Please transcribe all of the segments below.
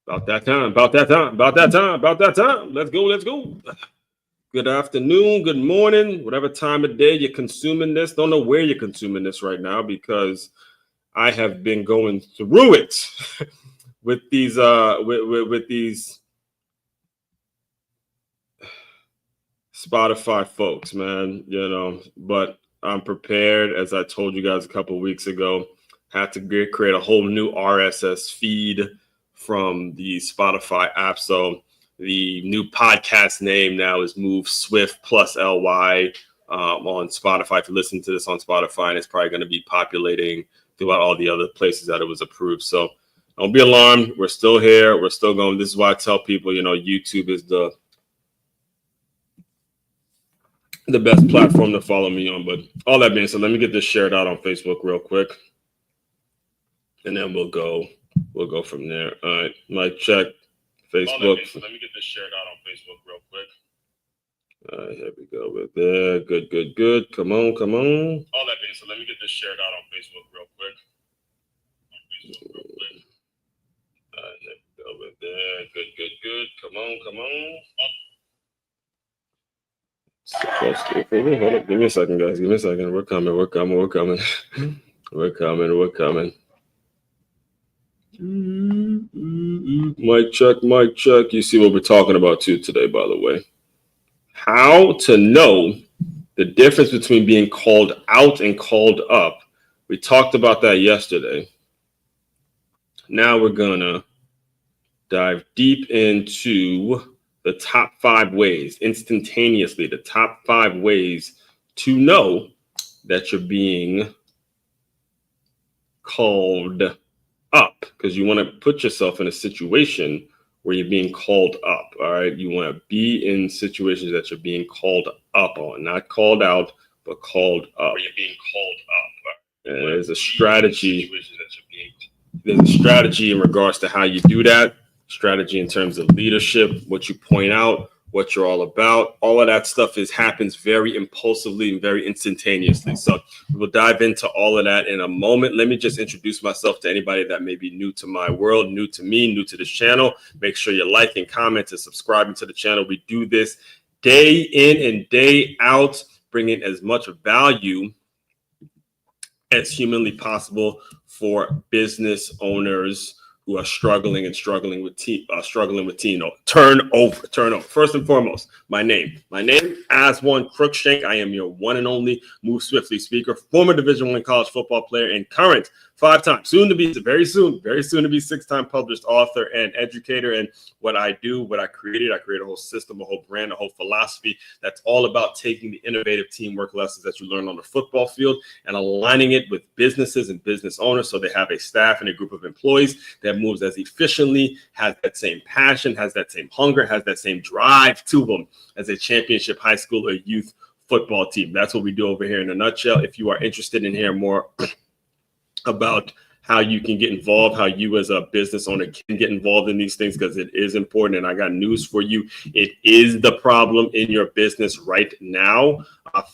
About that time, about that time, about that time, about that time. Let's go, let's go. Good afternoon, good morning, whatever time of day you're consuming this. Don't know where you're consuming this right now because I have been going through it with these with these Spotify folks, man. But I'm prepared, as I told you guys a couple of weeks ago. Had to create a whole new RSS feed from the Spotify app. So the new podcast name now is Move Swift plus LY on Spotify. If you listen to this on Spotify, and it's probably going to be populating throughout all the other places that it was approved. So don't be alarmed. We're still here. We're still going. This is why I tell people, YouTube is the best platform to follow me on. But all that being said, let me get this shared out on Facebook real quick, and then we'll go from there. All right, mic check. Facebook. Let me get this shared out on Facebook real quick. All right, here we go with that. Good. Come on. All that being said, let me get this shared out on Facebook real quick. All right, here we go with that. Good. Come on. Hold up. Give me a second, guys. Give me a second. We're coming. We're coming. Mic check. You see what we're talking about too today, by the way. How to know the difference between being called out and called up. We talked about that yesterday. Now we're gonna dive deep into the top 5 ways, instantaneously, the top 5 ways to know that you're being called up, because you want to put yourself in a situation where you're being called up. All right. You want to be in situations that you're being called up on, not called out, but called up. Where you're being called up. And there's a strategy. There's a strategy in regards to how you do that. Strategy in terms of leadership, what you point out, what you're all about. All of that stuff happens very impulsively and very instantaneously. So we'll dive into all of that in a moment. Let me just introduce myself to anybody that may be new to my world, new to me, new to this channel. Make sure you're liking, commenting, and subscribing to the channel. We do this day in and day out, bringing as much value as humanly possible for business owners who are struggling with turnover. First and foremost, my name, Aswan Crookshank. I am your one and only Move Swiftly speaker, former Division I college football player, and current 5-time, very soon to be 6-time published author and educator. And what I created a whole system, a whole brand, a whole philosophy that's all about taking the innovative teamwork lessons that you learn on the football field and aligning it with businesses and business owners, so they have a staff and a group of employees that moves as efficiently, has that same passion, has that same hunger, has that same drive to them as a championship high school or youth football team. That's what we do over here in a nutshell. If you are interested in hearing more about how you can get involved, how you as a business owner can get involved in these things, because it is important. And I got news for you. It is the problem in your business right now.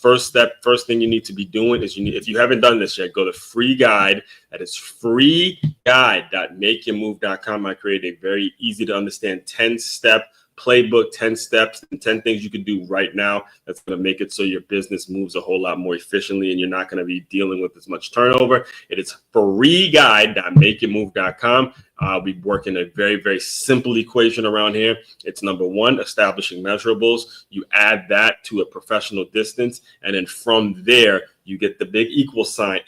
First thing you need to be doing is if you haven't done this yet, go to free guide. That is freeguide.makeyourmove.com. I created a very easy to understand 10-step playbook, 10 steps and 10 things you can do right now that's going to make it so your business moves a whole lot more efficiently and you're not going to be dealing with as much turnover. It is freeguide.makeyourmove.com. We work in a very, very simple equation around here. It's number 1, establishing measurables. You add that to a professional distance, and then from there you get the big equal sign,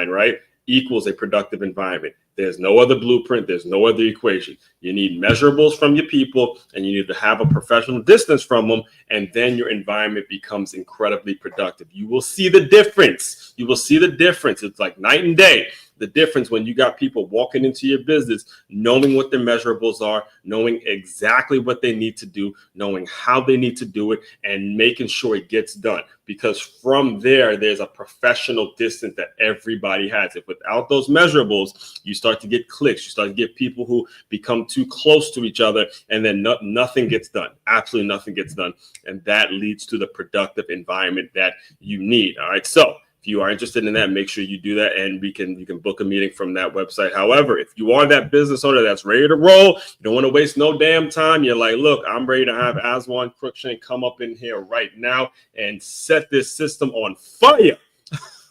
right? Equals a productive environment. There's no other blueprint. There's no other equation. You need measurables from your people, and you need to have a professional distance from them, and then your environment becomes incredibly productive. You will see the difference. It's like night and day. The difference when you got people walking into your business, knowing what their measurables are, knowing exactly what they need to do, knowing how they need to do it, and making sure it gets done. Because from there, there's a professional distance that everybody has. If without those measurables, you start to get clicks, you start to get people who become too close to each other, and then nothing gets done. Absolutely nothing gets done. And that leads to the productive environment that you need. All right. So If you are interested in that, make sure you do that, and you can book a meeting from that website. However, if you are that business owner that's ready to roll, you don't want to waste no damn time. You're like, look, I'm ready to have Aswan Cruikshank come up in here right now and set this system on fire.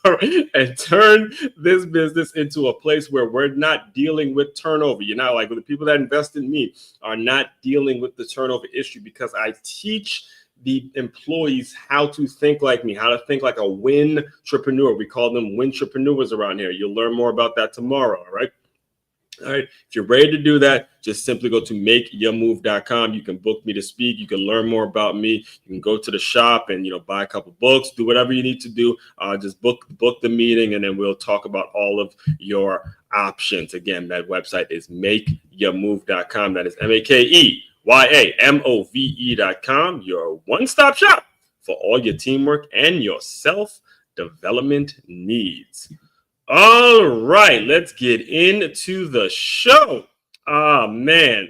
And turn this business into a place where we're not dealing with turnover. You're not like, well, the people that invest in me are not dealing with the turnover issue, because I teach the employees how to think like me, how to think like a win-trepreneur. We call them win-trepreneurs around here. You'll learn more about that tomorrow. All right. All right. If you're ready to do that, just simply go to makeyourmove.com. You can book me to speak. You can learn more about me. You can go to the shop and, buy a couple books, do whatever you need to do. Just book the meeting, and then we'll talk about all of your options. Again, that website is makeyourmove.com. That is makeyourmove.com. Your one-stop shop for all your teamwork and your self-development needs. All right, let's get into the show. Oh man,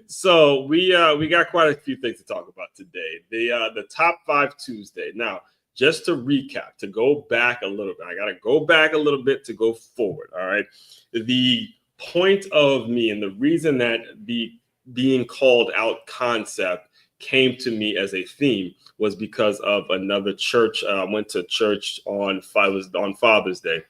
so we got quite a few things to talk about today. The top 5 Tuesday. Now, just to recap, to go back a little bit, I got to go back a little bit to go forward. All right, the point of me and the reason that the being called out concept came to me as a theme was because of another church. I went to church on Father's Day.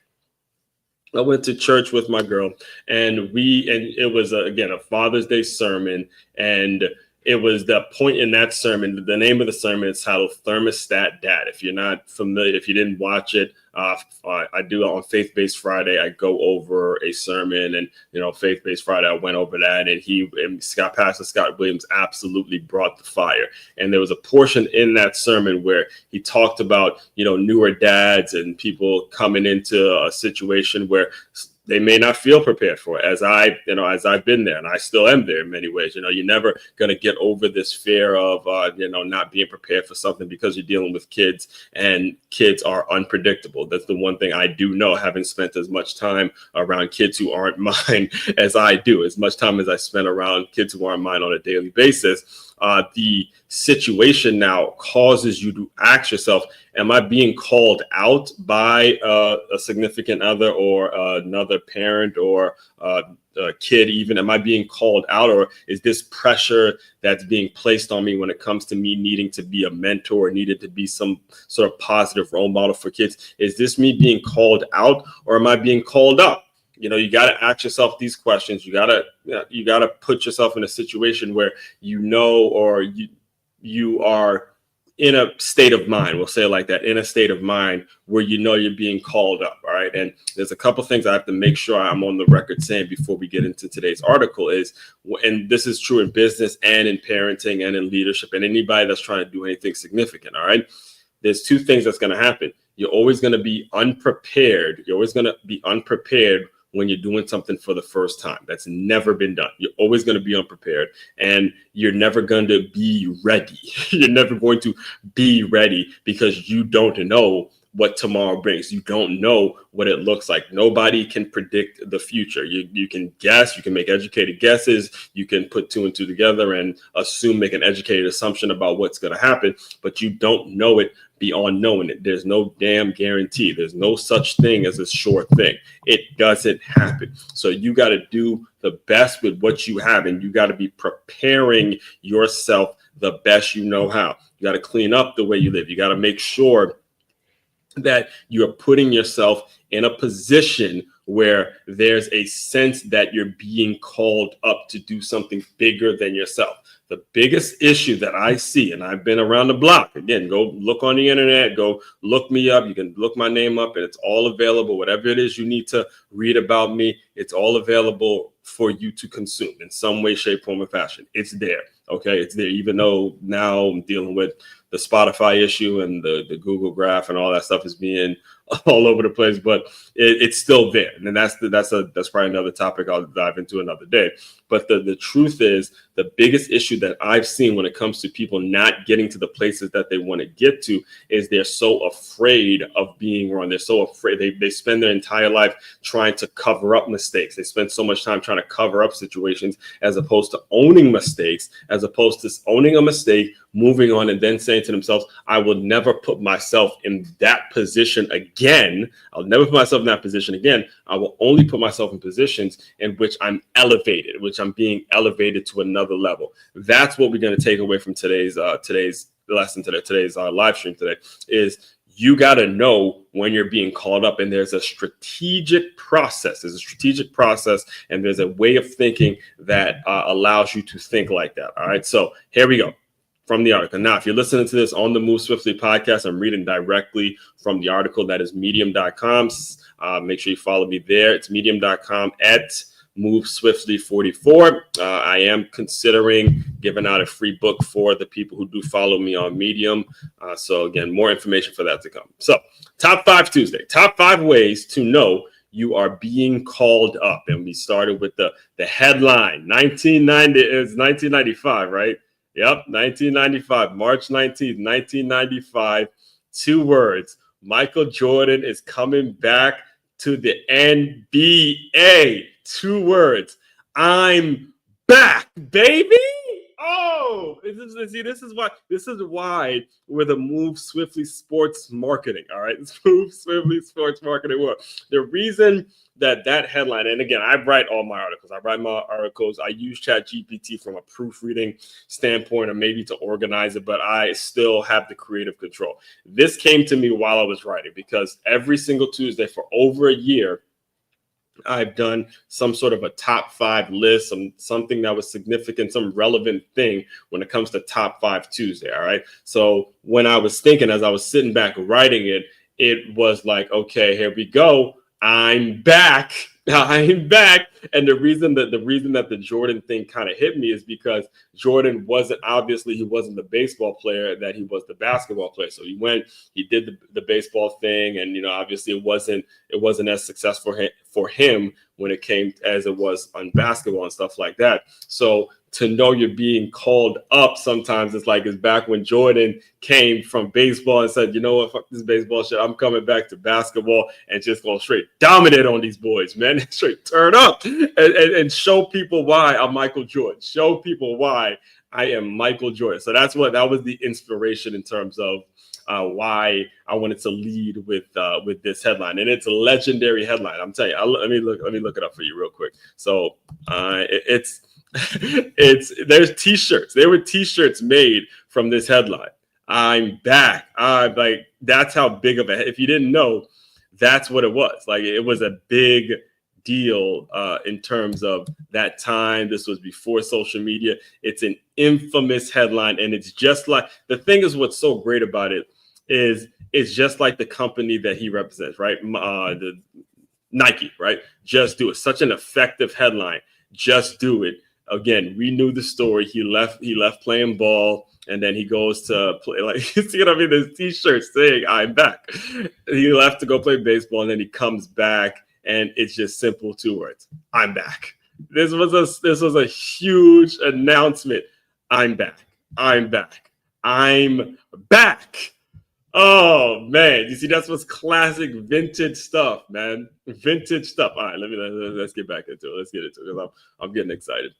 I went to church with my girl, and it was again a Father's Day sermon, and it was the point in that sermon. The name of the sermon is titled Thermostat Dad. If you're not familiar, if you didn't watch it, I do on Faith-Based Friday. I go over a sermon, and Faith-Based Friday, I went over that, and Pastor Scott Williams absolutely brought the fire. And there was a portion in that sermon where he talked about newer dads and people coming into a situation where they may not feel prepared for it, as I've been there, and I still am there in many ways. You're never going to get over this fear of, not being prepared for something, because you're dealing with kids, and kids are unpredictable. That's the one thing I do know, having spent as much time around kids who aren't mine as I do, as much time as I spend around kids who aren't mine on a daily basis. The situation now causes you to ask yourself, am I being called out by a significant other, or another parent, or a kid even? Am I being called out, or is this pressure that's being placed on me when it comes to me needing to be a mentor, needed to be some sort of positive role model for kids? Is this me being called out, or am I being called up? You got to ask yourself these questions. You got to put yourself in a situation where or you are in a state of mind, we'll say it like that, in a state of mind where you're being called up. All right. And there's a couple things I have to make sure I'm on the record saying before we get into today's article is, and this is true in business and in parenting and in leadership and anybody that's trying to do anything significant. All right. There's 2 things that's going to happen. You're always going to be unprepared. You're always going to be unprepared when you're doing something for the first time that's never been done. You're always going to be unprepared, and you're never going to be ready. You're never going to be ready because you don't know what tomorrow brings. You don't know what it looks like. Nobody can predict the future. You can guess, you can make educated guesses, you can put 2 and 2 together and make an educated assumption about what's going to happen, but you don't know it beyond knowing it. There's no damn guarantee. There's no such thing as a sure thing. It doesn't happen. So you got to do the best with what you have, and you got to be preparing yourself the best you know how. You got to clean up the way you live. You got to make sure that you're putting yourself in a position where there's a sense that you're being called up to do something bigger than yourself. The biggest issue that I see, and I've been around the block, again, go look on the internet, go look me up. You can look my name up, and it's all available. Whatever it is you need to read about me, it's all available for you to consume in some way, shape, form, or fashion. It's there. Okay, it's there, even though now I'm dealing with the Spotify issue and the Google Graph and all that stuff is being all over the place, but it's still there. And that's probably another topic I'll dive into another day. But the truth is, the biggest issue that I've seen when it comes to people not getting to the places that they want to get to is they're so afraid of being wrong. They're so afraid. They spend their entire life trying to cover up mistakes. They spend so much time trying to cover up situations as opposed to owning mistakes, as opposed to owning a mistake, moving on, and then saying to themselves, I will never put myself in that position again. again. I'll never put myself in that position again. I will only put myself in positions in which I'm elevated, which I'm being elevated to another level. That's what we're going to take away from today's lesson today, today's live stream today, is you got to know when you're being called up, and there's a strategic process. There's a strategic process, and there's a way of thinking that allows you to think like that. All right. So here we go from the article. Now, if you're listening to this on the Move Swiftly podcast, I'm reading directly from the article. That is medium.com. Make sure you follow me there. It's medium.com at Move Swiftly 44. I am considering giving out a free book for the people who do follow me on Medium. So again, more information for that to come. So Top 5 Tuesday, top 5 ways to know you are being called up. And we started with the headline. 1990 is 1995, right? Yep, 1995, March 19th, 1995. 2 words. Michael Jordan is coming back to the NBA. 2 words. I'm back, baby. Oh, this is why we're the Move Swiftly Sports Marketing. All right, it's Move Swiftly Sports Marketing. What the reason that headline? And again, I write all my articles. I use ChatGPT from a proofreading standpoint, or maybe to organize it, but I still have the creative control. This came to me while I was writing, because every single Tuesday for over a year, I've done some sort of a top 5 list, something that was significant, some relevant thing when it comes to Top 5 Tuesday. All right. So when I was thinking, as I was sitting back writing it, it was like, okay, here we go. I'm back. I'm back. And the reason that the Jordan thing kind of hit me is because Jordan wasn't the baseball player that he was the basketball player. So he did the baseball thing, and obviously it wasn't as successful for him when it came as it was on basketball and stuff like that. So to know you're being called up sometimes it's back when Jordan came from baseball and said, you know what, fuck this baseball shit. I'm coming back to basketball and just going straight dominate on these boys, man. Straight turn up and show people why I'm Michael Jordan. Show people why I am Michael Jordan. So that was the inspiration in terms of why I wanted to lead with this headline, and it's a legendary headline. I'm telling you. Let me look it up for you real quick. So there's T-shirts. There were T-shirts made from this headline. I'm back. That's how big of a. If you didn't know, that's what it was. It was a big deal in terms of that time. This was before social media. It's an infamous headline, and it's just like the thing is what's so great about it is it's just like the company that he represents, right? The Nike, right? Just do it. Such an effective headline. Just do it. Again, we knew the story. He left playing ball, and then he goes to play. You see what I mean? There's T-shirts saying "I'm back." He left to go play baseball, and then he comes back, and it's just simple 2 words: "I'm back." This was a huge announcement. I'm back. I'm back. I'm back. Oh man, you see, that's what's classic vintage stuff, man. Vintage stuff. All right, let's get back into it. Let's get into it because I'm getting excited.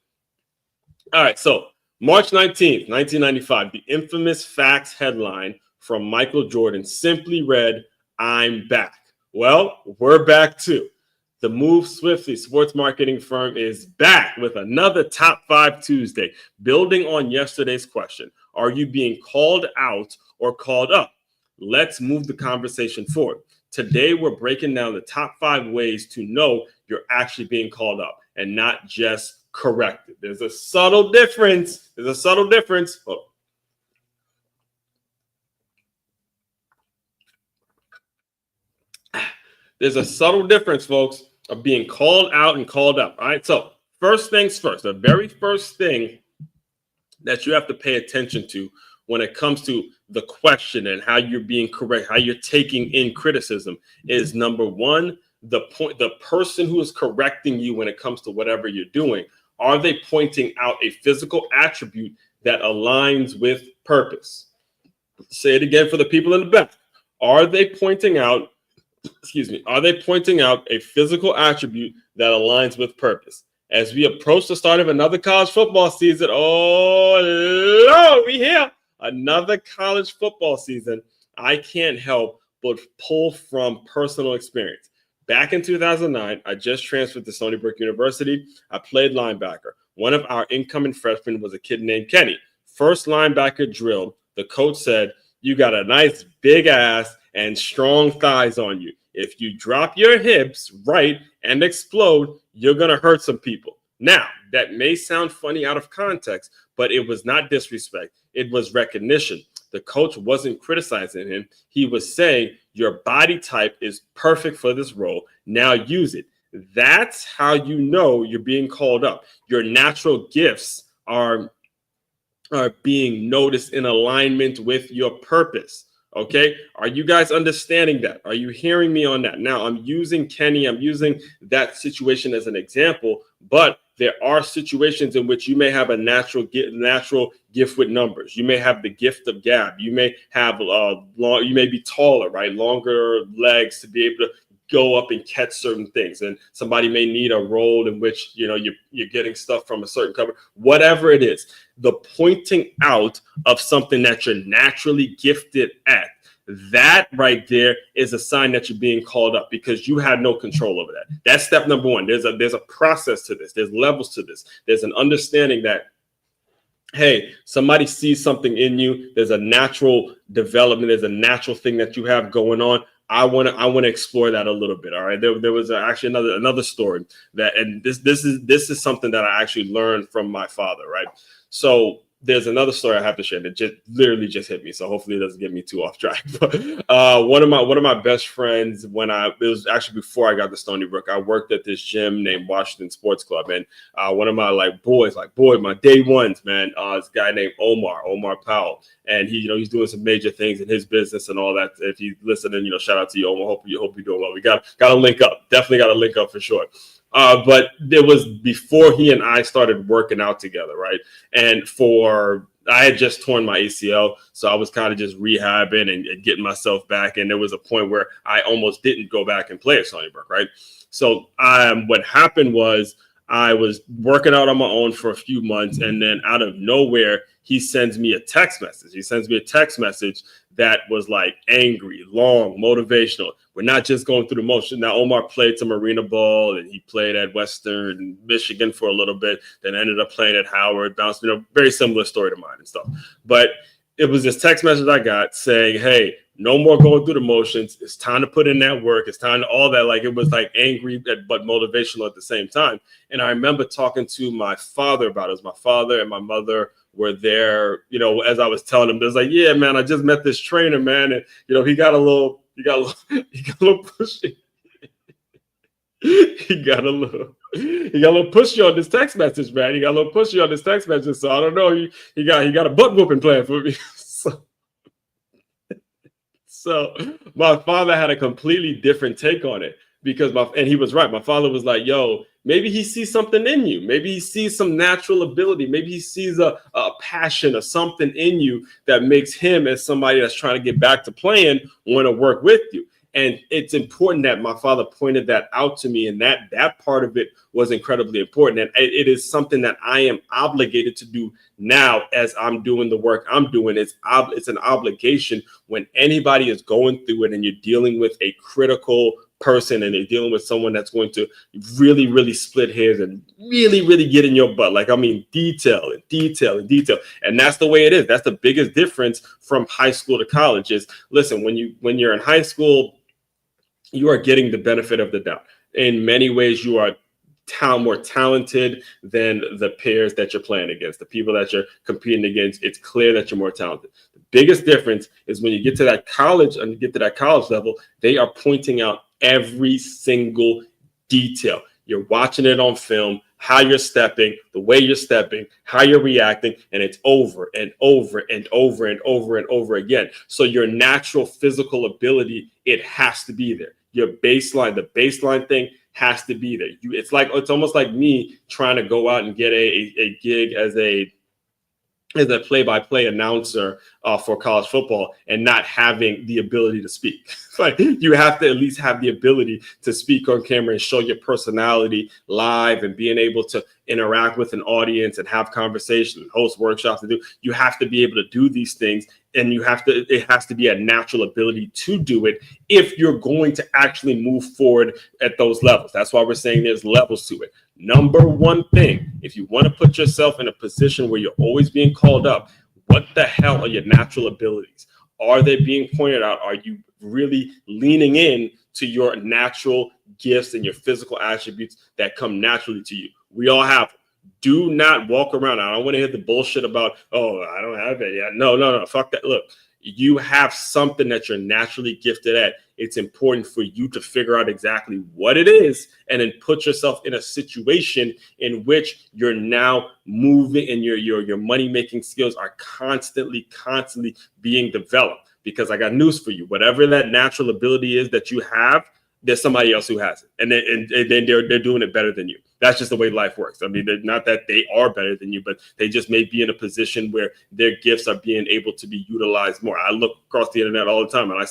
All right, so March 19th, 1995, the infamous Facts headline from Michael Jordan simply read, "I'm back." Well, we're back too. The Move Swiftly sports marketing firm is back with another Top 5 Tuesday, building on yesterday's question. Are you being called out or called up? Let's move the conversation forward. Today, we're breaking down the top 5 ways to know you're actually being called up and not just corrected. There's a subtle difference. Oh. There's a subtle difference, folks, of being called out and called up. All right. So first things first, the very first thing that you have to pay attention to when it comes to the question and how you're being correct, how you're taking in criticism is number 1, the person who is correcting you when it comes to whatever you're doing. Are they pointing out a physical attribute that aligns with purpose? Say it again for the people in the back. Are they pointing out a physical attribute that aligns with purpose? As we approach the start of another college football season, oh Lord, we here. Another college football season, I can't help but pull from personal experience. Back in 2009, I just transferred to Stony Brook University. I played linebacker. One of our incoming freshmen was a kid named Kenny. First linebacker drill, the coach said, "You got a nice big ass and strong thighs on you. If you drop your hips right and explode, you're going to hurt some people." Now, that may sound funny out of context, but it was not disrespect. It was recognition. The coach wasn't criticizing him. He was saying, your body type is perfect for this role. Now use it. That's how you know you're being called up. Your natural gifts are being noticed in alignment with your purpose. Okay. Are you guys understanding that? Are you hearing me on that? Now, I'm using Kenny. I'm using that situation as an example, but there are situations in which you may have a natural gift with numbers. You may have the gift of gab. You may have you may be taller, right? Longer legs to be able to go up and catch certain things. And somebody may need a role in which, you're getting stuff from a certain cover, whatever it is. The pointing out of something that you're naturally gifted at, that right there is a sign that you're being called up because you had no control over that. That's step number one. There's a process to this. There's levels to this. There's an understanding that, hey, somebody sees something in you. There's a natural development. There's a natural thing that you have going on. I want to explore that a little bit. All right. There was actually another story that, and this is something that I actually learned from my father. Right. So there's another story I have to share that literally just hit me. So hopefully it doesn't get me too off track. But one of my best friends, it was actually before I got to Stony Brook, I worked at this gym named Washington Sports Club. And one of my boys, my day ones, man, this guy named Omar Powell. And he's doing some major things in his business and all that. If he's listening, shout out to you, Omar. Hope you're doing well. We got to link up. Definitely got to link up for sure. But it was before he and I started working out together, right? And I had just torn my ACL, so I was kind of just rehabbing and getting myself back. And there was a point where I almost didn't go back and play at Stony Brook, right? So what happened was I was working out on my own for a few months, and then out of nowhere, he sends me a text message. He sends me a text message that was angry, long, motivational. We're not just going through the motion. Now, Omar played some arena ball, and he played at Western Michigan for a little bit, then ended up playing at Howard, bounced, very similar story to mine and stuff. But it was this text message I got saying, hey, no more going through the motions. It's time to put in that work. It's time to all that. It was angry, but motivational at the same time. And I remember talking to my father about it. It was my father and my mother were there, as I was telling him, there's yeah, man, I just met this trainer, man. And, he got a little pushy. He got a little pushy on this text message, man. So I don't know. He got a butt whooping plan for me. So my father had a completely different take on it and he was right. My father was like, yo, maybe he sees something in you. Maybe he sees some natural ability. Maybe he sees a passion or something in you that makes him, as somebody that's trying to get back to playing, want to work with you. And it's important that my father pointed that out to me, and that part of it was incredibly important. And it is something that I am obligated to do now as I'm doing the work I'm doing. It's an obligation when anybody is going through it and you're dealing with a critical person and they're dealing with someone that's going to really, really split hairs and really, really get in your butt. Detail. And that's the way it is. That's the biggest difference from high school to college is, listen, when you're in high school, you are getting the benefit of the doubt. In many ways, you are more talented than the peers that you're playing against, the people that you're competing against. It's clear that you're more talented. The biggest difference is when you get to that college level, they are pointing out every single detail. You're watching it on film, how you're stepping, the way you're stepping, how you're reacting, and it's over and over and over and over and over again. So your natural physical ability, it has to be there. Your baseline, the baseline thing has to be there. It's almost like me trying to go out and get a gig as a as a play-by-play announcer for college football and not having the ability to speak. Like, you have to at least have the ability to speak on camera and show your personality live and being able to interact with an audience and have conversations, host workshops. You have to be able to do these things, and it has to be a natural ability to do it if you're going to actually move forward at those levels. That's why we're saying there's levels to it. Number one thing, if you want to put yourself in a position where you're always being called up, what the hell are your natural abilities? Are they being pointed out? Are you really leaning in to your natural gifts and your physical attributes that come naturally to you? We all have them. Do not walk around. I don't want to hear the bullshit about, oh, I don't have it yet. No. Fuck that. Look, you have something that you're naturally gifted at. It's important for you to figure out exactly what it is and then put yourself in a situation in which you're now moving and your money-making skills are constantly being developed. Because I got news for you. Whatever that natural ability is that you have, there's somebody else who has it. And then they're doing it better than you. That's just the way life works. I mean, not that they are better than you, but they just may be in a position where their gifts are being able to be utilized more. I look across the internet all the time and I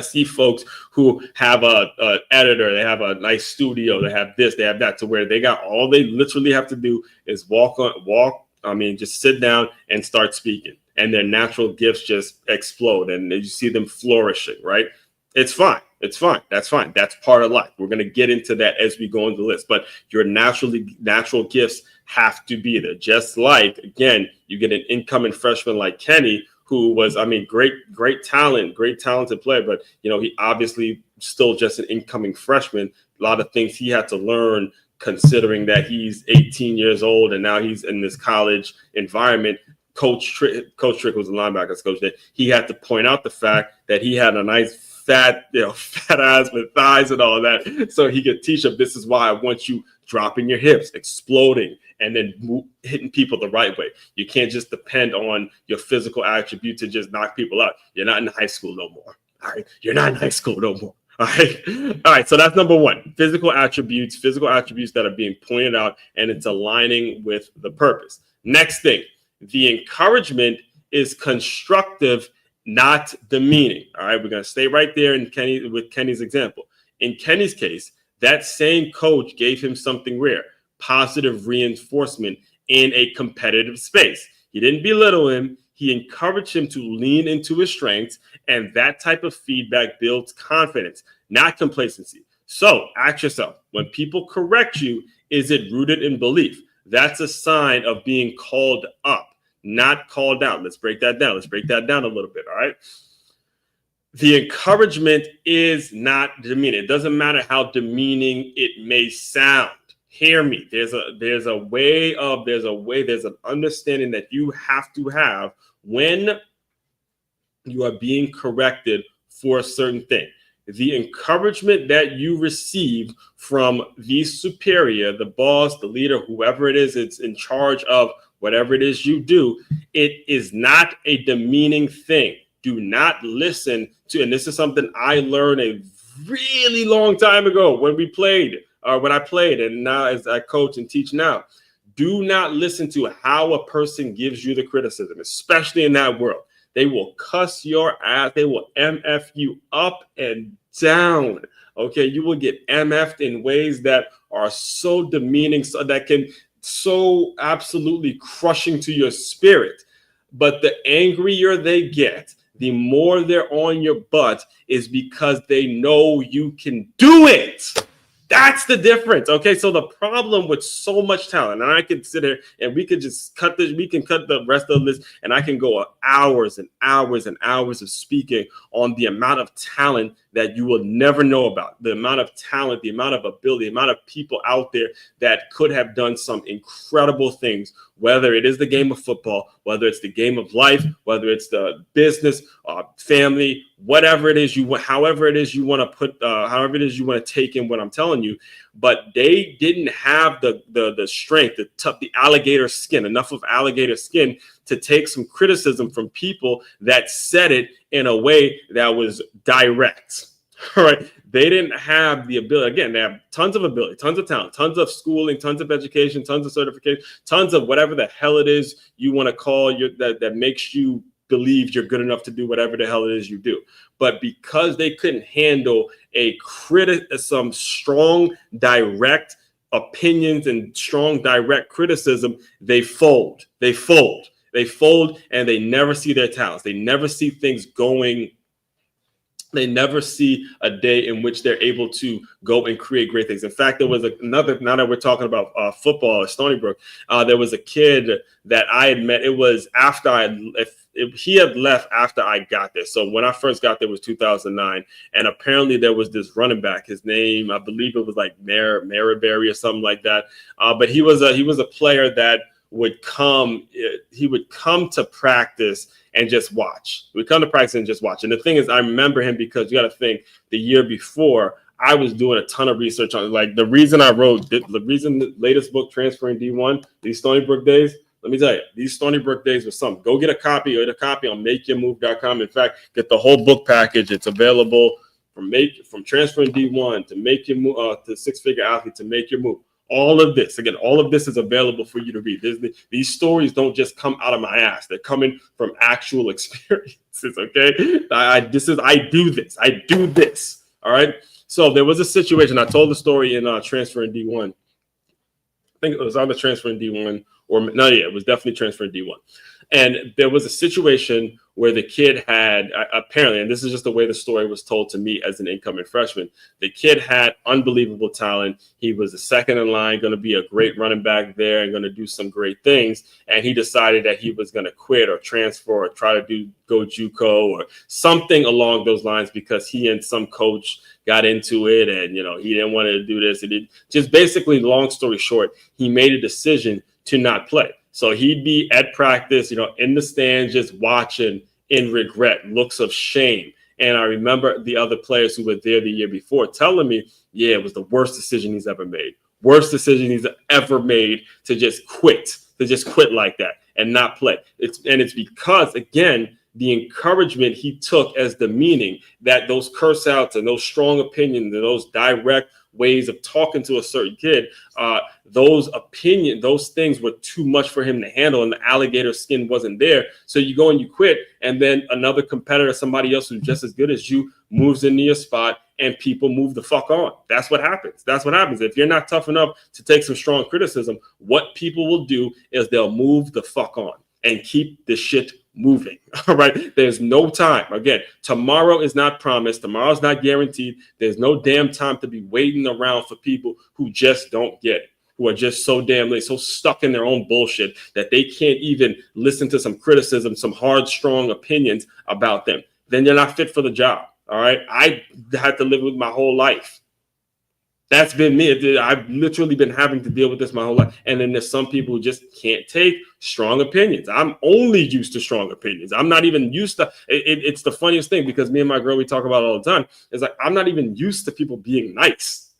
see folks who have a editor, they have a nice studio, they have this, they have that, to where they got all they literally have to do is just sit down and start speaking. And their natural gifts just explode and you see them flourishing, right? It's fine. That's fine. That's part of life. We're going to get into that as we go into the list. But your natural gifts have to be there. Just like, again, you get an incoming freshman like Kenny, who was, great talented player. But, he obviously still just an incoming freshman. A lot of things he had to learn, considering that he's 18 years old and now he's in this college environment. Coach Trick was a linebackers coach. That he had to point out the fact that he had a nice fat ass with thighs and all that, so he could teach them, this is why I want you dropping your hips, exploding, and then hitting people the right way. You can't just depend on your physical attribute to just knock people out. You're not in high school no more. All right, you're not in high school no more. All right. So that's number one: physical attributes that are being pointed out, and it's aligning with the purpose. Next thing. The encouragement is constructive, not demeaning. All right, we're going to stay right there with Kenny's example. In Kenny's case, that same coach gave him something rare: positive reinforcement in a competitive space. He didn't belittle him. He encouraged him to lean into his strengths, and that type of feedback builds confidence, not complacency. So ask yourself, when people correct you, is it rooted in belief? That's a sign of being called up, not called down. Let's break that down. A little bit. All right. The encouragement is not demeaning. It doesn't matter how demeaning it may sound. Hear me. There's an understanding that you have to have when you are being corrected for a certain thing. The encouragement that you receive from the superior, the boss, the leader, whoever it is, it's in charge of whatever it is you do, it is not a demeaning thing. Do not listen to, and this is something I learned a really long time ago when I played, and now as I coach and teach now. Do not listen to how a person gives you the criticism, especially in that world. They will cuss your ass. They will MF you up and down. Okay, you will get MF'd in ways that are so demeaning, so that can so absolutely crushing to your spirit. But the angrier they get, the more they're on your butt, is because they know you can do it. That's the difference. Okay, so the problem with so much talent, and I can sit here and we can just cut the rest of this, and I can go hours and hours and hours of speaking on the amount of talent that you will never know about, the amount of talent, the amount of ability, the amount of people out there that could have done some incredible things, whether it is the game of football, whether it's the game of life, whether it's the business, family, whatever it is however it is you want to take in what I'm telling you. But they didn't have the strength, the alligator skin, enough of alligator skin to take some criticism from people that said it in a way that was direct. All right. They didn't have the ability. Again, they have tons of ability, tons of talent, tons of schooling, tons of education, tons of certification, tons of whatever the hell it is you want to call that makes you believe you're good enough to do whatever the hell it is you do. But because they couldn't handle some strong, direct opinions and strong, direct criticism, they fold. They fold, and they never see their talents. They never see things going. They never see a day in which they're able to go and create great things. In fact, there was another, now that we're talking about football at Stony Brook, there was a kid that I had met. It was after he had left after I got there. So when I first got there was 2009. And apparently there was this running back. His name, I believe it was like Marbury or something like that. But he was a player that would come to practice and just watch. We come to practice and just watch. And the thing is, I remember him because you got to think the year before, I was doing a ton of research on like the reason the latest book, Transferring D1, these Stony Brook days. Let me tell you, these Stony Brook days were something. Go get a copy on makeyourmove.com. In fact, get the whole book package. It's available from Transferring D1 to Make Your Move to Six Figure Athlete to Make Your Move. All of this is available for you to read. These stories don't just come out of my ass. They're coming from actual experiences, okay? I do this, all right? So there was a situation. I told the story in Transferring D1. I think it was either Transferring D1 it was definitely Transferring D1. And there was a situation where the kid had apparently, and this is just the way the story was told to me as an incoming freshman, the kid had unbelievable talent. He was the second in line, going to be a great running back there and going to do some great things. And he decided that he was going to quit or transfer or try to go JUCO or something along those lines because he and some coach got into it and, he didn't want to do this. And just basically, long story short, he made a decision to not play. So he'd be at practice, in the stands, just watching in regret, looks of shame. And I remember the other players who were there the year before telling me, yeah, it was the worst decision he's ever made. Worst decision he's ever made to just quit like that and not play. It's because, again, the encouragement he took as the meaning that those curse outs and those strong opinions and those direct ways of talking to a certain kid, those things were too much for him to handle, and the alligator skin wasn't there. So you go and you quit, and then another competitor, somebody else who's just as good as you, moves into your spot, and people move the fuck on. That's what happens. If you're not tough enough to take some strong criticism, what people will do is they'll move the fuck on and keep the shit moving. All right. There's no time. Again, tomorrow is not promised. Tomorrow's not guaranteed. There's no damn time to be waiting around for people who just don't get it, who are just so stuck in their own bullshit that they can't even listen to some criticism, some hard, strong opinions about them. Then you're not fit for the job. All right. I had to live with my whole life. That's been me. I've literally been having to deal with this my whole life. And then there's some people who just can't take strong opinions. I'm only used to strong opinions. I'm not even used to it's the funniest thing because me and my girl, we talk about it all the time. It's like, I'm not even used to people being nice.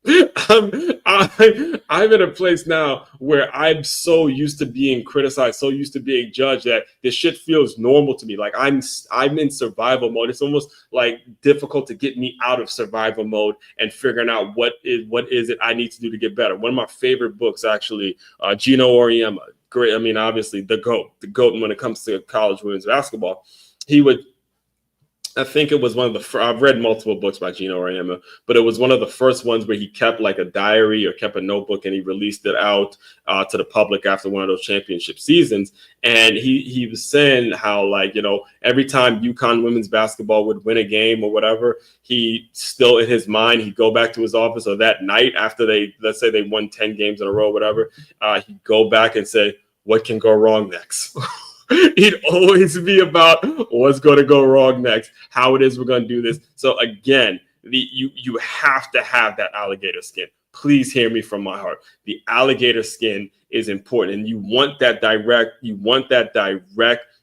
I'm in a place now where I'm so used to being criticized, so used to being judged that this shit feels normal to me. Like I'm in survival mode. It's almost like difficult to get me out of survival mode and figuring out what is it I need to do to get better. One of my favorite books, actually, Gino Auriemma, great. I mean, obviously the GOAT when it comes to college women's basketball. I think it was one of the I've read multiple books by Gino Auriemma, but it was one of the first ones where he kept like a diary or kept a notebook and he released it out to the public after one of those championship seasons. And he was saying how, like, every time UConn women's basketball would win a game or whatever, he still in his mind, he'd go back to his office, or that night after let's say they won 10 games in a row, whatever, he'd go back and say, what can go wrong next? He'd always be about what's going to go wrong next, how it is we're going to do this. So again, you have to have that alligator skin. Please hear me from my heart. The alligator skin is important, and you want that direct,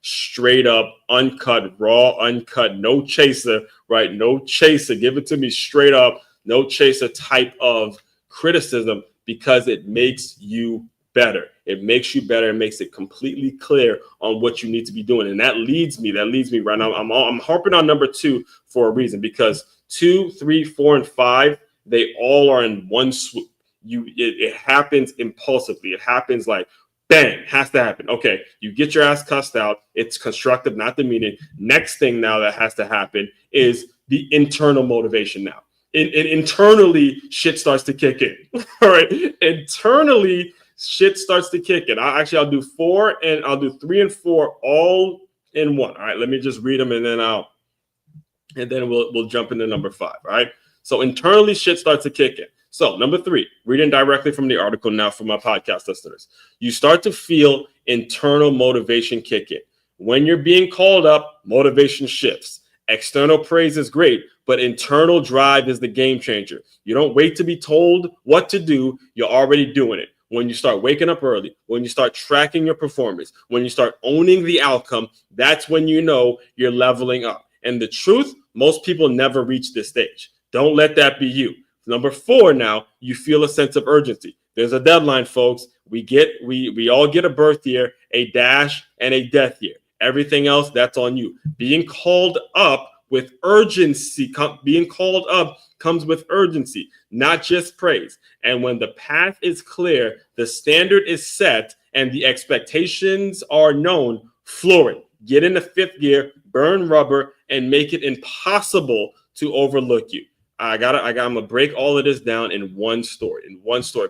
straight up, uncut, raw, uncut, no chaser, right? No chaser. Give it to me straight up, no chaser type of criticism, because it makes you better. It makes you better. It makes it completely clear on what you need to be doing. And that leads me right now. I'm harping on number 2 for a reason, because 2, 3, 4, and 5, they all are in one swoop. It happens impulsively. It happens like bang, has to happen. Okay, you get your ass cussed out. It's constructive, not demeaning. Next thing now that has to happen is the internal motivation now. Internally, shit starts to kick in. All right, internally, shit starts to kick in. I'll do 4 and I'll do 3 and 4 all in one. All right, let me just read them and then we'll jump into number 5. All right, so internally, shit starts to kick in. So number 3, reading directly from the article now for my podcast listeners, you start to feel internal motivation kick in. When you're being called up, motivation shifts. External praise is great, but internal drive is the game changer. You don't wait to be told what to do. You're already doing it. When you start waking up early, when you start tracking your performance, when you start owning the outcome, that's when you know you're leveling up. And the truth, most people never reach this stage. Don't let that be you. Number 4, now you feel a sense of urgency. There's a deadline, folks. We all get a birth year, a dash, and a death year. Everything else, that's on you. Being called up with urgency, being called up comes with urgency, not just praise. And when the path is clear, the standard is set, and the expectations are known, floor it. Get in the 5th gear, burn rubber, and make it impossible to overlook you. I'm gonna break all of this down in one story,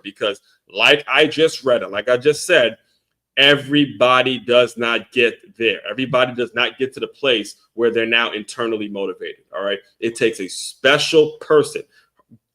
because like I just read, and like I just said, everybody does not get there. Everybody does not get to the place where they're now internally motivated. All right. It takes a special person.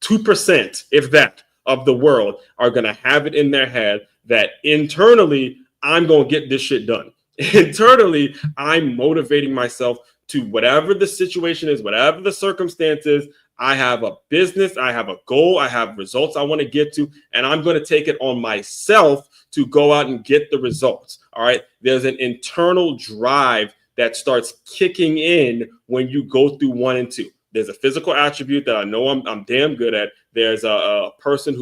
2%, if that, of the world are going to have it in their head that internally, I'm going to get this shit done. Internally, I'm motivating myself to whatever the situation is, whatever the circumstances. I have a business, I have a goal, I have results I want to get to, and I'm going to take it on myself to go out and get the results. All right. There's an internal drive that starts kicking in when you go through 1 and 2. There's a physical attribute that I know I'm damn good at. There's a person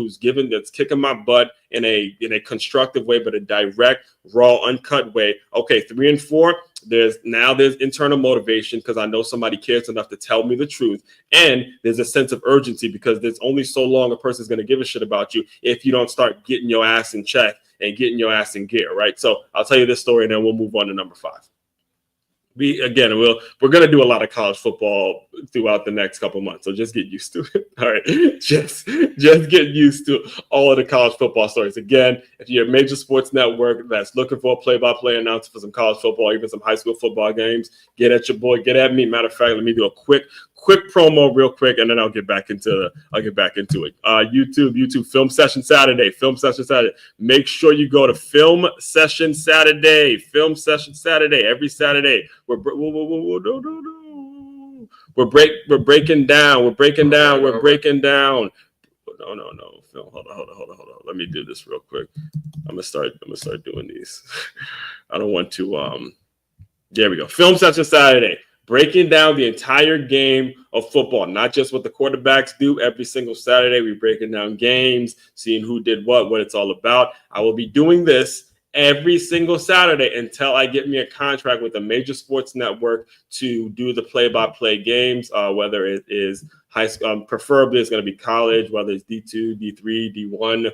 that's kicking my butt in a constructive way, but a direct, raw, uncut way. Okay, 3 and 4. There's internal motivation because I know somebody cares enough to tell me the truth. And there's a sense of urgency because there's only so long a person's going to give a shit about you if you don't start getting your ass in check and getting your ass in gear, right? So I'll tell you this story and then we'll move on to number 5. We're going to do a lot of college football throughout the next couple months. So just get used to it. All right. Just get used to all of the college football stories. Again, if you're a major sports network that's looking for a play-by-play announcer for some college football, even some high school football games, get at your boy, get at me. Matter of fact, let me do a quick promo real quick, and then I'll get back into it. YouTube Film Session Saturday. Make sure you go to Film Session Saturday. Every Saturday. We're breaking down. No. Phil, hold on. Let me do this real quick. I'm gonna start doing these. I don't want to. There we go. Film Session Saturday. Breaking down the entire game of football, not just what the quarterbacks do every single Saturday. We're breaking down games, seeing who did what it's all about. I will be doing this every single Saturday until I get me a contract with a major sports network to do the play-by-play games, whether it is high school, preferably it's going to be college, whether it's D2, D3, D1,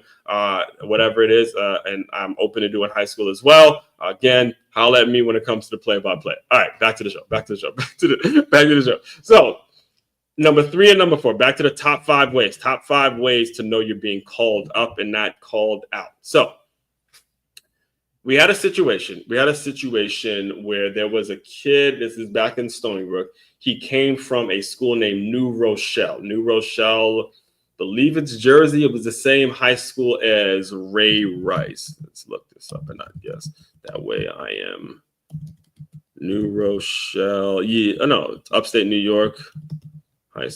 whatever it is. And I'm open to doing high school as well. Again, holler at me when it comes to the play-by-play. All right, back to the show. So number 3 and number 4, back to the top 5 ways. Top 5 ways to know you're being called up and not called out. So we had a situation where there was a kid. This is back in Stony Brook. He came from a school named New Rochelle, believe it's Jersey. It was the same high school as Ray Rice. Let's look this up, and I guess that way I am. New Rochelle. Yeah, no, it's upstate New York.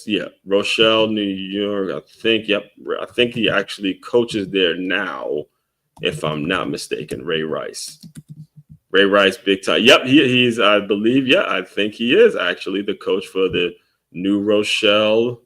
Yeah, Rochelle, New York. I think. Yep. I think he actually coaches there now, if I'm not mistaken. Ray Rice, big time. Yep, he's. I believe. Yeah, I think he is actually the coach for the New Rochelle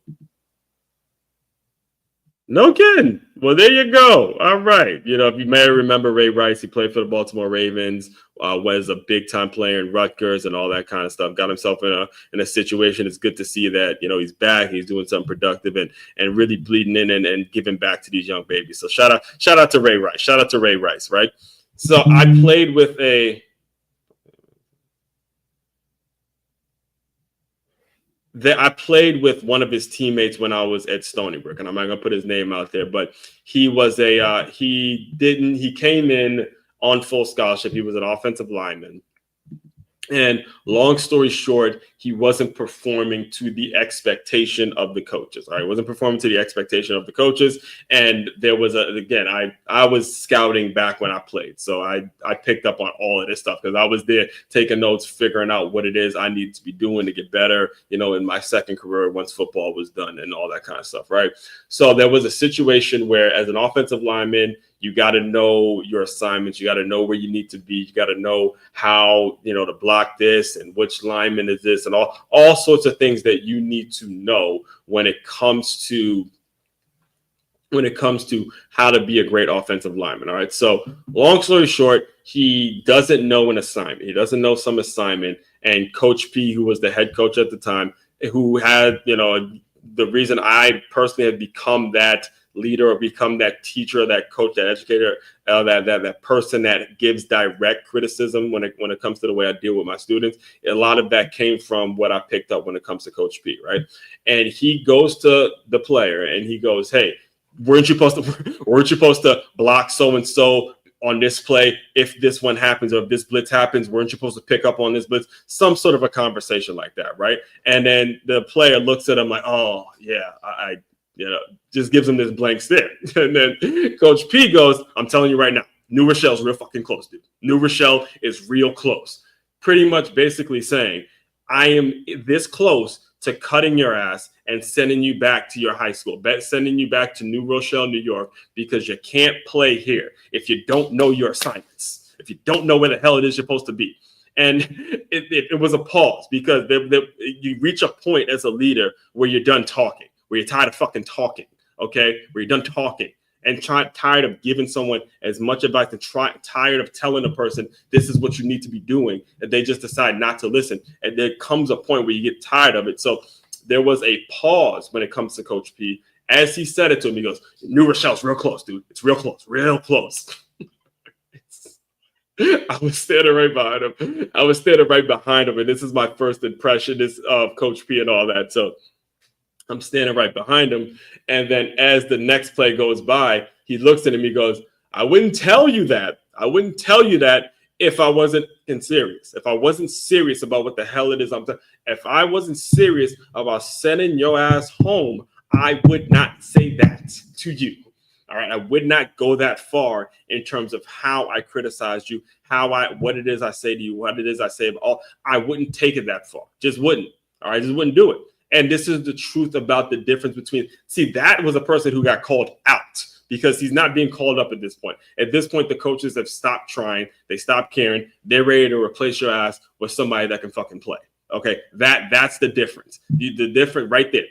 No kidding. Well, there you go. All right. If you may remember Ray Rice, he played for the Baltimore Ravens, was a big time player in Rutgers and all that kind of stuff. Got himself in a situation. It's good to see that, he's back. He's doing something productive and really bleeding in and giving back to these young babies. So shout out to Ray Rice. Shout out to Ray Rice, right? So I played with I played with one of his teammates when I was at Stony Brook, and I'm not gonna put his name out there, but he was he came in on full scholarship. He was an offensive lineman. And long story short, he wasn't performing to the expectation of the coaches. All right, wasn't performing to the expectation of the coaches. And there was I was scouting back when I played, so I picked up on all of this stuff because I was there taking notes, figuring out what it is I need to be doing to get better. In my second career once football was done and all that kind of stuff. Right. So there was a situation where, as an offensive lineman, you got to know your assignments. You got to know where you need to be. You got to know how, to block this and which lineman is this and all sorts of things that you need to know when it comes to how to be a great offensive lineman. All right. So long story short, he doesn't know an assignment. He doesn't know some assignment. And Coach P, who was the head coach at the time, who had, the reason I personally have become that leader or become that teacher, that coach, that educator, that person that gives direct criticism when it comes to the way I deal with my students. A lot of that came from what I picked up when it comes to Coach P, right? And he goes to the player and he goes, "Hey, weren't you supposed to block so and so on this play? If this one happens or if this blitz happens, weren't you supposed to pick up on this blitz?" Some sort of a conversation like that, right? And then the player looks at him like, "Oh yeah, I just gives him this blank stare." And then Coach P goes, "I'm telling you right now, New Rochelle's real fucking close, dude. New Rochelle is real close." Pretty much basically saying, I am this close to cutting your ass and sending you back to your high school, sending you back to New Rochelle, New York, because you can't play here if you don't know your assignments, if you don't know where the hell it is you're supposed to be. And it was a pause because you reach a point as a leader where you're done talking, where you're tired of fucking talking, okay? Where you're done talking and tired of giving someone as much advice and tired of telling a person this is what you need to be doing, and they just decide not to listen. And there comes a point where you get tired of it. So there was a pause when it comes to Coach P. As he said it to him, he goes, "New Rochelle's real close, dude. It's real close, real close." I was standing right behind him. And this is my first impression of Coach P and all that. So I'm standing right behind him. And then as the next play goes by, he looks at him. He goes, "I wouldn't tell you that. I wouldn't tell you that if I wasn't serious. If I wasn't serious about what the hell it is if I wasn't serious about sending your ass home, I would not say that to you. All right. I would not go that far in terms of how I criticized you, what it is I say to you, what it is I say about all. I wouldn't take it that far. Just wouldn't. All right. Just wouldn't do it." And this is the truth about the difference between, that was a person who got called out because he's not being called up at this point. At this point, the coaches have stopped trying. They stopped caring. They're ready to replace your ass with somebody that can fucking play. Okay. That's the difference. The difference right there.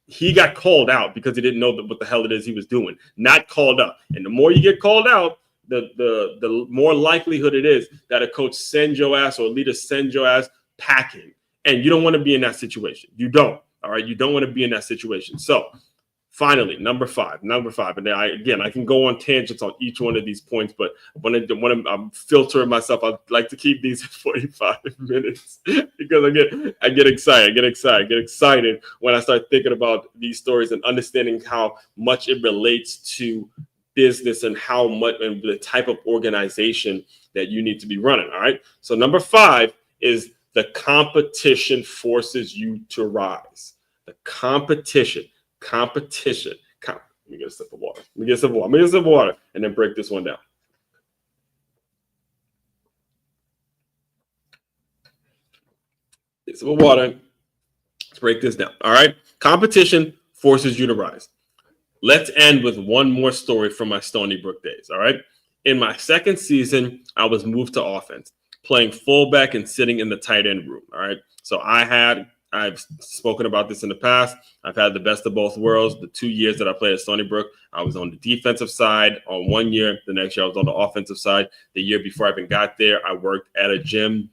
He got called out because he didn't know what the hell it is he was doing, not called up. And the more you get called out, the more likelihood it is that a coach sends your ass or a leader sends your ass packing. And you don't want to be in that situation. You don't. All right. You don't want to be in that situation. So finally, number five. And then I can go on tangents on each one of these points, but I'm filtering myself. I like to keep these at 45 minutes because I get excited when I start thinking about these stories and understanding how much it relates to business and how much and the type of organization that you need to be running. All right. So number 5 is the competition forces you to rise. The competition. Let me get a sip of water. I'm going to get a sip of water and then break this one down. Get some water. Let's break this down. All right. Competition forces you to rise. Let's end with one more story from my Stony Brook days. All right. In my second season, I was moved to offense, playing fullback and sitting in the tight end room. All right. So I had I've spoken about this in the past. I've had the best of both worlds. The 2 years that I played at Stony Brook, I was on the defensive side on 1 year. The next year, I was on the offensive side. The year before I even got there, I worked at a gym,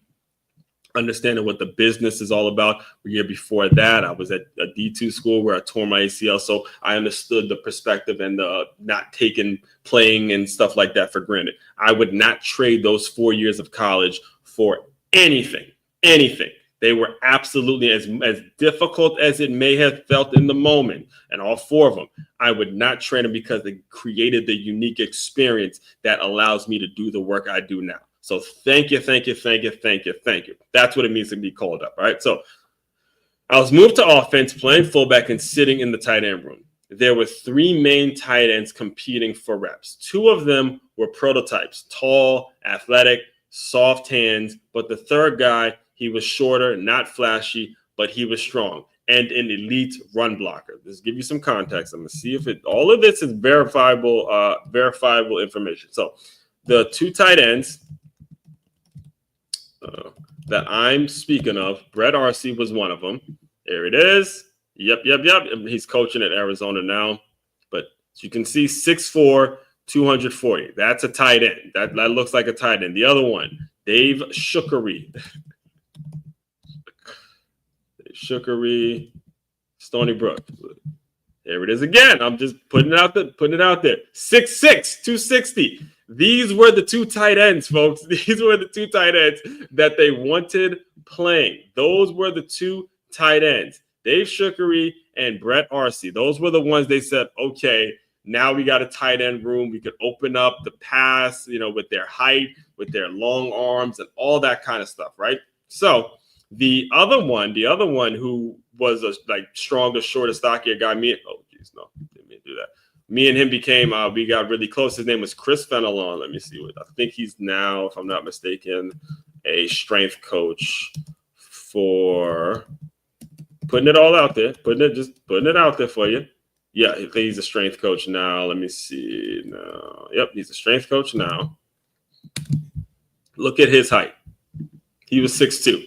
understanding what the business is all about. The year before that, I was at a D2 school where I tore my ACL. So I understood the perspective and the not taking playing and stuff like that for granted. I would not trade those 4 years of college for anything. They were absolutely as difficult as it may have felt in the moment, and all 4 of them, I would not trade them because they created the unique experience that allows me to do the work I do now. So thank you. That's what it means to be called up, all right? So I was moved to offense, playing fullback and sitting in the tight end room. There were 3 main tight ends competing for reps. 2 of them were prototypes, tall, athletic, soft hands, but the third guy, he was shorter, not flashy, but he was strong and an elite run blocker. Let's give you some context. I'm going to see if all of this is verifiable information. So the 2 tight ends that I'm speaking of, Brett Arcee was one of them. There it is. Yep. He's coaching at Arizona now. But as you can see, 6'4", 240. That's a tight end. That looks like a tight end. The other one, Dave Shookery. Stony Brook. There it is again. I'm just putting it out there. 6'6", 260. These were the 2 tight ends, folks. These were the 2 tight ends that they wanted playing. Those were the 2 tight ends, Dave Shookery and Brett Arcee. Those were the ones they said, okay, now we got a tight end room. We could open up the pass, with their height, with their long arms and all that kind of stuff, right? So the other one who was a stronger, shorter, stockier guy, didn't mean to do that. Me and him became, we got really close. His name was Chris Fenelon. Let me see I think he's now, if I'm not mistaken, a strength coach for putting it all out there, putting it out there for you. Yeah, I think he's a strength coach now. Let me see now. Yep, he's a strength coach now. Look at his height. He was 6'2",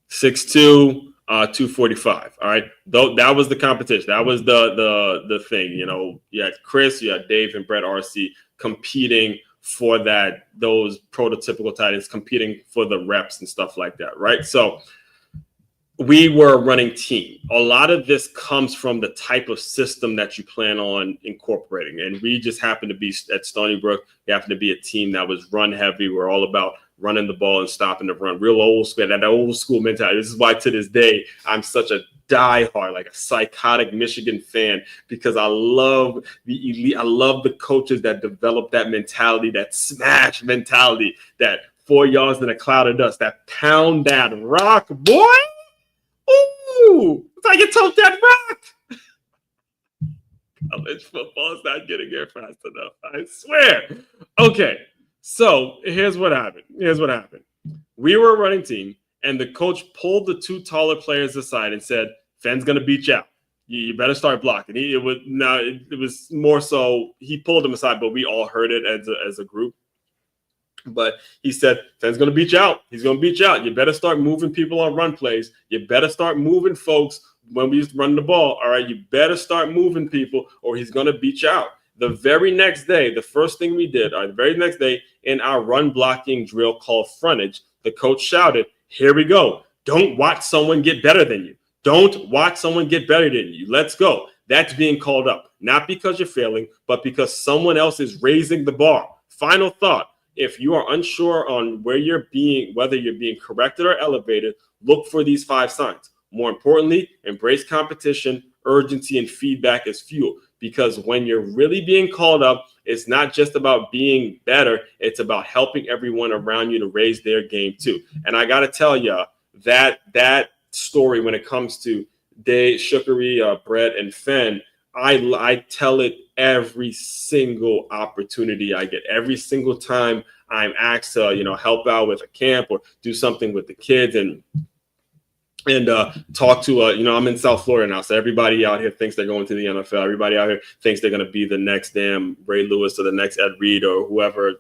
245. All right. Though that was the competition. That was the thing. You had Chris, you had Dave and Brett Arcee competing for those prototypical tight ends, competing for the reps and stuff like that. Right. So we were running team. A lot of this comes from the type of system that you plan on incorporating. And we just happened to be at Stony Brook. We happened to be a team that was run heavy. We're all about running the ball and stopping the run. Real old school, that old school mentality. This is why to this day, I'm such a diehard, a psychotic Michigan fan, because I love the elite. I love the coaches that develop that mentality, that smash mentality, that 4 yards in a cloud of dust, that pound that rock, boy. Ooh, it's like you told that rock. College football is not getting here fast enough, I swear. Okay. So here's what happened. We were a running team, and the coach pulled the 2 taller players aside and said, Fenn's going to beat you out. You better start blocking. It was more so he pulled them aside, but we all heard it as a group. But he said, Fenn's going to beat you out. He's going to beat you out. You better start moving people on run plays. You better start moving folks when we run the ball. All right, you better start moving people or he's going to beat you out. The very next day, the first thing we did, the very next day in our run blocking drill called frontage, the coach shouted, here we go. Don't watch someone get better than you. Don't watch someone get better than you. Let's go. That's being called up, not because you're failing, but because someone else is raising the bar. Final thought. If you are unsure on whether you're being corrected or elevated, look for these 5 signs. More importantly, embrace competition, urgency, and feedback as fuel. Because when you're really being called up, it's not just about being better. It's about helping everyone around you to raise their game too. And I got to tell you that story when it comes to Dave Shookery, Brett, and Fenn, I tell it every single opportunity I get. Every single time I'm asked to, help out with a camp or do something with the kids and talk to, I'm in South Florida now, so everybody out here thinks they're going to the NFL. Everybody out here thinks they're going to be the next damn Ray Lewis or the next Ed Reed or whoever,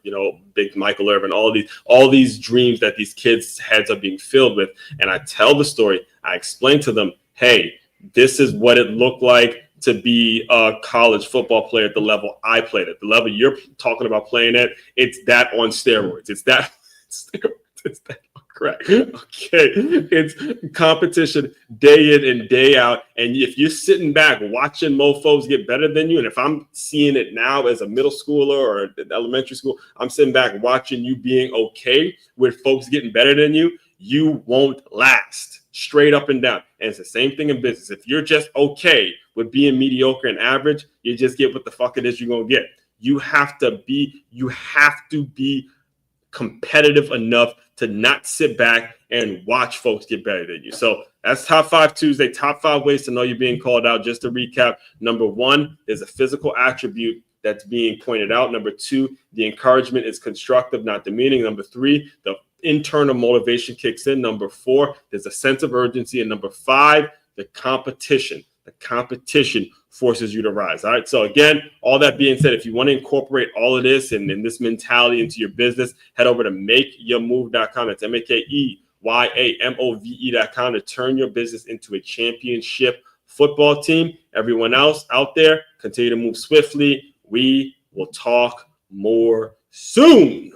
big Michael Irvin, all these dreams that these kids' heads are being filled with. And I tell the story. I explained to them, hey, this is what it looked like to be a college football player at the level I played at. The level you're talking about playing at, it's that on steroids. It's that correct. Okay. It's competition day in and day out. And if you're sitting back watching mofos get better than you, and if I'm seeing it now as a middle schooler or elementary school, I'm sitting back watching you being okay with folks getting better than you, you won't last. Straight up and down. And it's the same thing in business. If you're just okay with being mediocre and average, you just get what the fuck it is you're going to get. You have to be competitive enough to not sit back and watch folks get better than you. So that's Top 5 Tuesday. Top 5 ways to know you're being called out. Just to recap, number 1, there's a physical attribute that's being pointed out. Number 2, the encouragement is constructive, not demeaning. Number 3, the internal motivation kicks in. Number 4, there's a sense of urgency. And number 5, the competition. The competition forces you to rise. All right. So again, all that being said, if you want to incorporate all of this and this mentality into your business, head over to makeyourmove.com. That's MakeYamove.com to turn your business into a championship football team. Everyone else out there, continue to move swiftly. We will talk more soon.